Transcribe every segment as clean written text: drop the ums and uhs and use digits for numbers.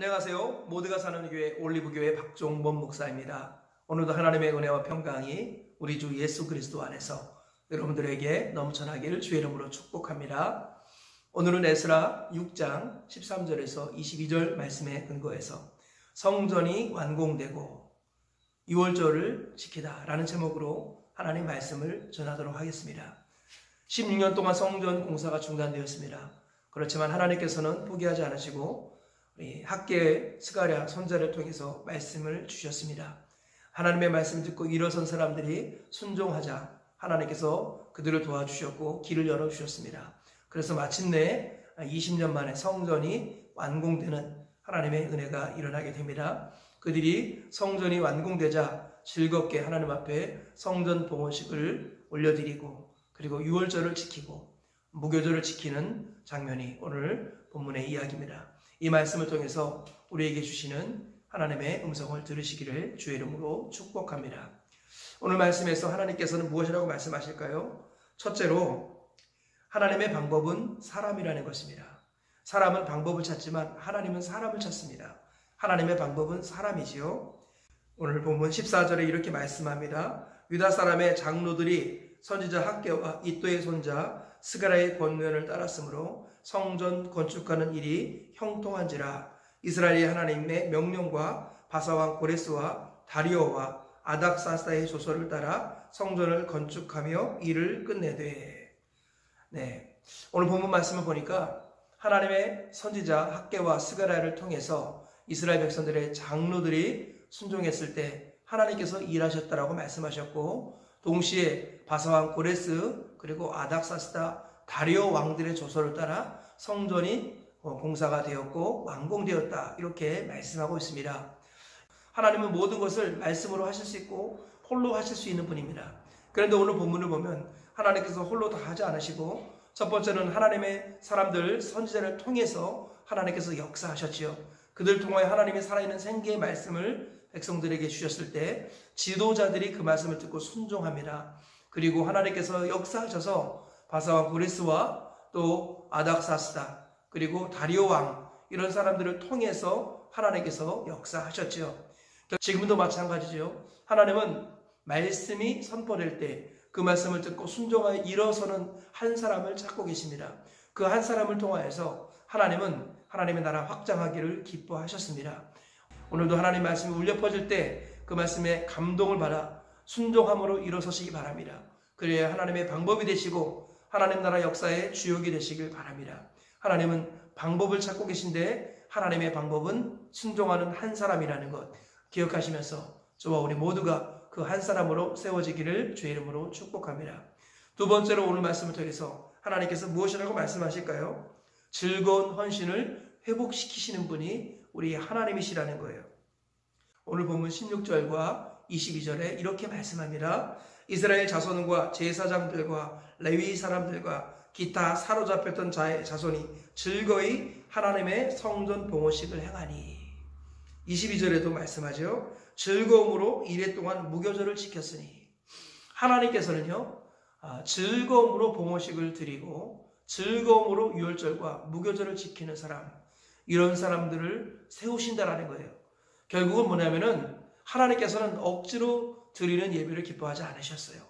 안녕하세요. 모두가 사는 교회 올리브교회 박종범 목사입니다. 오늘도 하나님의 은혜와 평강이 우리 주 예수 그리스도 안에서 여러분들에게 넘쳐나기를 주의 이름으로 축복합니다. 오늘은 에스라 6장 13절에서 22절 말씀에 근거해서 성전이 완공되고 유월절을 지키다 라는 제목으로 하나님 말씀을 전하도록 하겠습니다. 16년 동안 성전 공사가 중단되었습니다. 그렇지만 하나님께서는 포기하지 않으시고 우리 학계의 스가랴 선자를 통해서 말씀을 주셨습니다. 하나님의 말씀을 듣고 일어선 사람들이 순종하자 하나님께서 그들을 도와주셨고 길을 열어주셨습니다. 그래서 마침내 20년 만에 성전이 완공되는 하나님의 은혜가 일어나게 됩니다. 그들이 성전이 완공되자 즐겁게 하나님 앞에 성전 봉헌식을 올려드리고 그리고 유월절을 지키고 무교절을 지키는 장면이 오늘 본문의 이야기입니다. 이 말씀을 통해서 우리에게 주시는 하나님의 음성을 들으시기를 주의 이름으로 축복합니다. 오늘 말씀에서 하나님께서는 무엇이라고 말씀하실까요? 첫째로 하나님의 방법은 사람이라는 것입니다. 사람은 방법을 찾지만 하나님은 사람을 찾습니다. 하나님의 방법은 사람이지요. 오늘 본문 14절에 이렇게 말씀합니다. 유다 사람의 장로들이 선지자 학개와 이또의 손자 스가랴의 권면을 따랐으므로 성전 건축하는 일이 형통한지라. 이스라엘의 하나님의 명령과 바사왕 고레스와 다리오와 아닥사스다의 조서를 따라 성전을 건축하며 일을 끝내되. 오늘 본문 말씀을 보니까 하나님의 선지자 학개와 스가랴를 통해서 이스라엘 백성들의 장로들이 순종했을 때 하나님께서 일하셨다라고 말씀하셨고, 동시에 바사왕 고레스 그리고 아닥사스다 다리오 왕들의 조서를 따라 성전이 공사가 되었고 완공되었다 이렇게 말씀하고 있습니다. 하나님은 모든 것을 말씀으로 하실 수 있고 홀로 하실 수 있는 분입니다. 그런데 오늘 본문을 보면 하나님께서 홀로 다 하지 않으시고 첫 번째는 하나님의 사람들 선지자를 통해서 하나님께서 역사하셨지요. 그들을 통하여 하나님의 살아있는 생기의 말씀을 백성들에게 주셨을 때 지도자들이 그 말씀을 듣고 순종합니다. 그리고 하나님께서 역사하셔서 바사왕 고레스와 또 아닥사스다 그리고 다리오 왕 이런 사람들을 통해서 하나님께서 역사하셨죠. 지금도 마찬가지죠. 하나님은 말씀이 선포될 때 그 말씀을 듣고 순종하여 일어서는 한 사람을 찾고 계십니다. 그 한 사람을 통하여서 하나님은 하나님의 나라 확장하기를 기뻐하셨습니다. 오늘도 하나님 말씀이 울려 퍼질 때 그 말씀에 감동을 받아 순종함으로 일어서시기 바랍니다. 그래야 하나님의 방법이 되시고 하나님 나라 역사의 주역이 되시길 바랍니다. 하나님은 방법을 찾고 계신데 하나님의 방법은 순종하는 한 사람이라는 것 기억하시면서 저와 우리 모두가 그 한 사람으로 세워지기를 주의 이름으로 축복합니다. 두 번째로 오늘 말씀을 통해서 하나님께서 무엇이라고 말씀하실까요? 즐거운 헌신을 회복시키시는 분이 우리 하나님이시라는 거예요. 오늘 본문 16절과 22절에 이렇게 말씀합니다. 이스라엘 자손과 제사장들과 레위 사람들과 기타 사로잡혔던 자의 자손이 즐거이 하나님의 성전 봉헌식을 행하니. 22절에도 말씀하죠. 즐거움으로 이래 동안 무교절을 지켰으니. 하나님께서는요 즐거움으로 봉헌식을 드리고 즐거움으로 유월절과 무교절을 지키는 사람, 이런 사람들을 세우신다라는 거예요. 결국은 뭐냐면은 하나님께서는 억지로 드리는 예배를 기뻐하지 않으셨어요.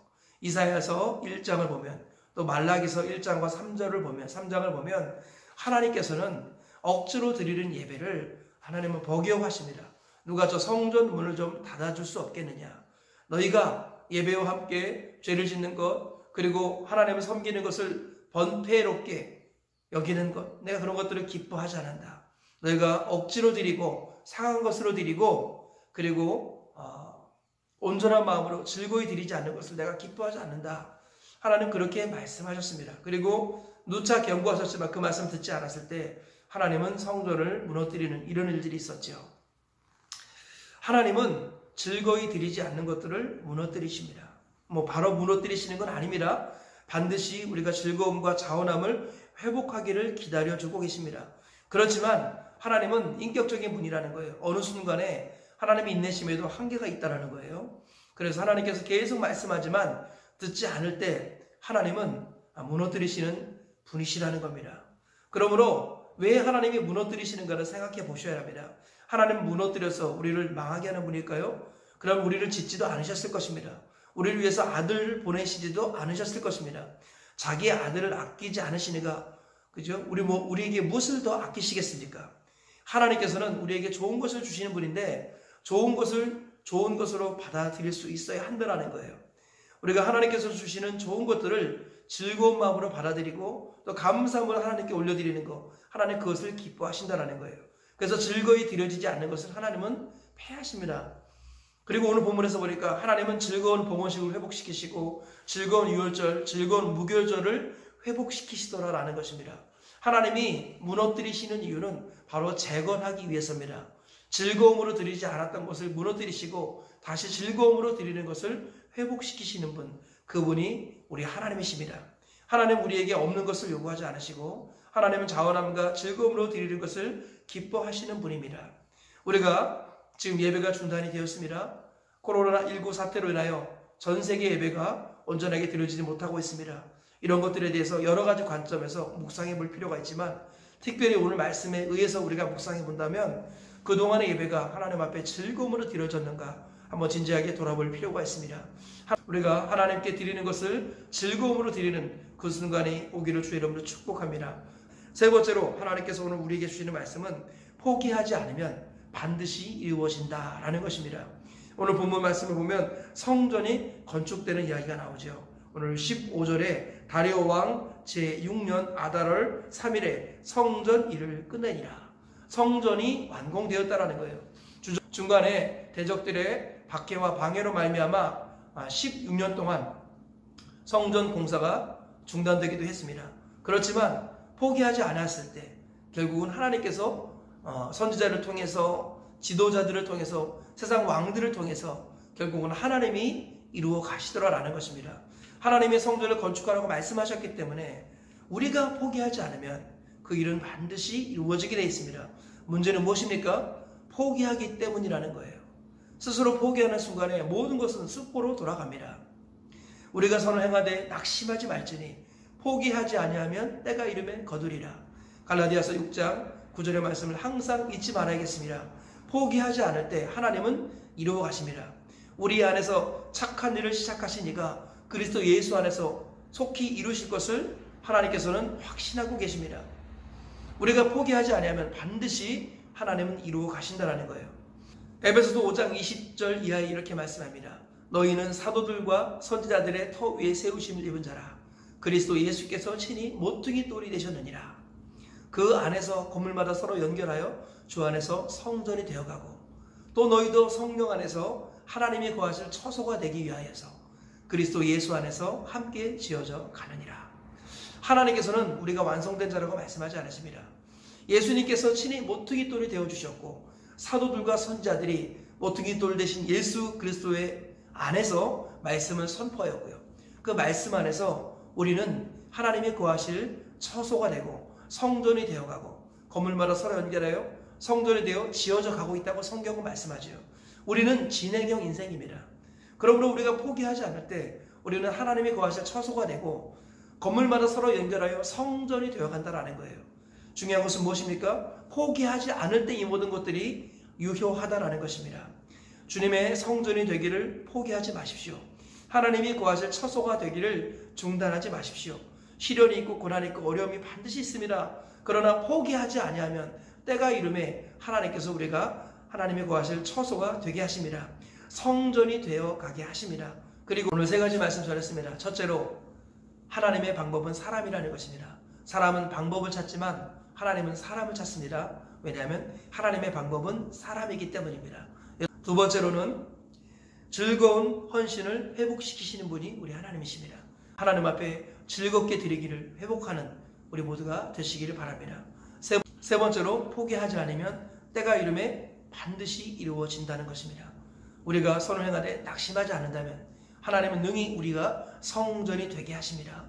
이사야서 1장을 보면 또 말라기서 1장과 3장을 보면 하나님께서는 억지로 드리는 예배를 하나님은 버거워하십니다. 누가 저 성전 문을 좀 닫아줄 수 없겠느냐. 너희가 예배와 함께 죄를 짓는 것 그리고 하나님을 섬기는 것을 번패롭게 여기는 것, 내가 그런 것들을 기뻐하지 않는다. 너희가 억지로 드리고 상한 것으로 드리고 그리고 온전한 마음으로 즐거이 드리지 않는 것을 내가 기뻐하지 않는다. 하나님 그렇게 말씀하셨습니다. 그리고 누차 경고하셨지만 그 말씀 듣지 않았을 때 하나님은 성전을 무너뜨리는 이런 일들이 있었죠. 하나님은 즐거이 드리지 않는 것들을 무너뜨리십니다. 바로 무너뜨리시는 건 아닙니다. 반드시 우리가 즐거움과 자원함을 회복하기를 기다려주고 계십니다. 그렇지만 하나님은 인격적인 분이라는 거예요. 어느 순간에 하나님의 인내심에도 한계가 있다는 거예요. 그래서 하나님께서 계속 말씀하지만 듣지 않을 때 하나님은 무너뜨리시는 분이시라는 겁니다. 그러므로 왜 하나님이 무너뜨리시는가를 생각해 보셔야 합니다. 하나님은 무너뜨려서 우리를 망하게 하는 분일까요? 그럼 우리를 짓지도 않으셨을 것입니다. 우리를 위해서 아들을 보내시지도 않으셨을 것입니다. 자기의 아들을 아끼지 않으시니까, 그죠? 우리에게 무엇을 더 아끼시겠습니까? 하나님께서는 우리에게 좋은 것을 주시는 분인데, 좋은 것을 좋은 것으로 받아들일 수 있어야 한다는 거예요. 우리가 하나님께서 주시는 좋은 것들을 즐거운 마음으로 받아들이고 또 감사함으로 하나님께 올려드리는 것, 하나님 그것을 기뻐하신다는 거예요. 그래서 즐거이 드려지지 않는 것을 하나님은 패하십니다. 그리고 오늘 본문에서 보니까 하나님은 즐거운 봉헌식을 회복시키시고 즐거운 유월절, 즐거운 무교절을 회복시키시더라라는 것입니다. 하나님이 무너뜨리시는 이유는 바로 재건하기 위해서입니다. 즐거움으로 드리지 않았던 것을 무너뜨리시고 다시 즐거움으로 드리는 것을 회복시키시는 분, 그분이 우리 하나님이십니다. 하나님은 우리에게 없는 것을 요구하지 않으시고 하나님은 자원함과 즐거움으로 드리는 것을 기뻐하시는 분입니다. 우리가 지금 예배가 중단이 되었습니다. 코로나19 사태로 인하여 전 세계 예배가 온전하게 드려지지 못하고 있습니다. 이런 것들에 대해서 여러 가지 관점에서 묵상해 볼 필요가 있지만 특별히 오늘 말씀에 의해서 우리가 묵상해 본다면 그동안의 예배가 하나님 앞에 즐거움으로 드려졌는가 한번 진지하게 돌아볼 필요가 있습니다. 우리가 하나님께 드리는 것을 즐거움으로 드리는 그 순간이 오기를 주의 이름으로 축복합니다. 세 번째로 하나님께서 오늘 우리에게 주시는 말씀은 포기하지 않으면 반드시 이루어진다라는 것입니다. 오늘 본문 말씀을 보면 성전이 건축되는 이야기가 나오죠. 오늘 15절에 다리오 왕 제6년 아달월 3일에 성전 일을 끝내니라. 성전이 완공되었다라는 거예요. 중간에 대적들의 박해와 방해로 말미암아 16년 동안 성전 공사가 중단되기도 했습니다. 그렇지만 포기하지 않았을 때 결국은 하나님께서 선지자를 통해서 지도자들을 통해서 세상 왕들을 통해서 결국은 하나님이 이루어 가시더라라는 것입니다. 하나님의 성전을 건축하라고 말씀하셨기 때문에 우리가 포기하지 않으면 그 일은 반드시 이루어지게 되어 있습니다. 문제는 무엇입니까? 포기하기 때문이라는 거예요. 스스로 포기하는 순간에 모든 것은 쑥보로 돌아갑니다. 우리가 선을 행하되 낙심하지 말지니 포기하지 아니하면 때가 이르면 거두리라. 갈라디아서 6장 9절의 말씀을 항상 잊지 말아야겠습니다. 포기하지 않을 때 하나님은 이루어 가십니다. 우리 안에서 착한 일을 시작하신 이가 그리스도 예수 안에서 속히 이루실 것을 하나님께서는 확신하고 계십니다. 우리가 포기하지 아니하면 반드시 하나님은 이루어 가신다는 거예요. 에베소서 5장 20절 이하에 이렇게 말씀합니다. 너희는 사도들과 선지자들의 터 위에 세우심을 입은 자라. 그리스도 예수께서 친히 모퉁이 돌이 되셨느니라. 그 안에서 건물마다 서로 연결하여 주 안에서 성전이 되어가고 또 너희도 성령 안에서 하나님이 거하실 처소가 되기 위하여서 그리스도 예수 안에서 함께 지어져 가느니라. 하나님께서는 우리가 완성된 자라고 말씀하지 않으십니다. 예수님께서 친히 모퉁이 돌이 되어주셨고 사도들과 선지자들이 모퉁이 돌 대신 예수 그리스도의 안에서 말씀을 선포하였고요. 그 말씀 안에서 우리는 하나님이 거하실 처소가 되고 성전이 되어가고 건물마다 서로 연결하여 성전이 되어 지어져 가고 있다고 성경은 말씀하죠. 우리는 진행형 인생입니다. 그러므로 우리가 포기하지 않을 때 우리는 하나님이 거하실 처소가 되고 건물마다 서로 연결하여 성전이 되어간다는 거예요. 중요한 것은 무엇입니까? 포기하지 않을 때 이 모든 것들이 유효하다라는 것입니다. 주님의 성전이 되기를 포기하지 마십시오. 하나님이 거하실 처소가 되기를 중단하지 마십시오. 시련이 있고 고난이 있고 어려움이 반드시 있습니다. 그러나 포기하지 아니하면 때가 이름에 하나님께서 우리가 하나님이 거하실 처소가 되게 하십니다. 성전이 되어 가게 하십니다. 그리고 오늘 세 가지 말씀 전했습니다. 첫째로 하나님의 방법은 사람이라는 것입니다. 사람은 방법을 찾지만 하나님은 사람을 찾습니다. 왜냐하면 하나님의 방법은 사람이기 때문입니다. 두 번째로는 즐거운 헌신을 회복시키시는 분이 우리 하나님이십니다. 하나님 앞에 즐겁게 드리기를 회복하는 우리 모두가 되시기를 바랍니다. 세 번째로 포기하지 않으면 때가 이름에 반드시 이루어진다는 것입니다. 우리가 선을 행하되 낙심하지 않는다면 하나님은 능히 우리가 성전이 되게 하십니다.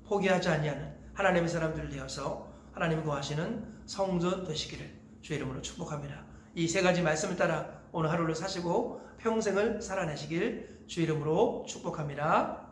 포기하지 아니하는 하나님의 사람들을 되어서 하나님이 거하시는 성전 되시기를 주의 이름으로 축복합니다. 이 세 가지 말씀을 따라 오늘 하루를 사시고 평생을 살아내시길 주의 이름으로 축복합니다.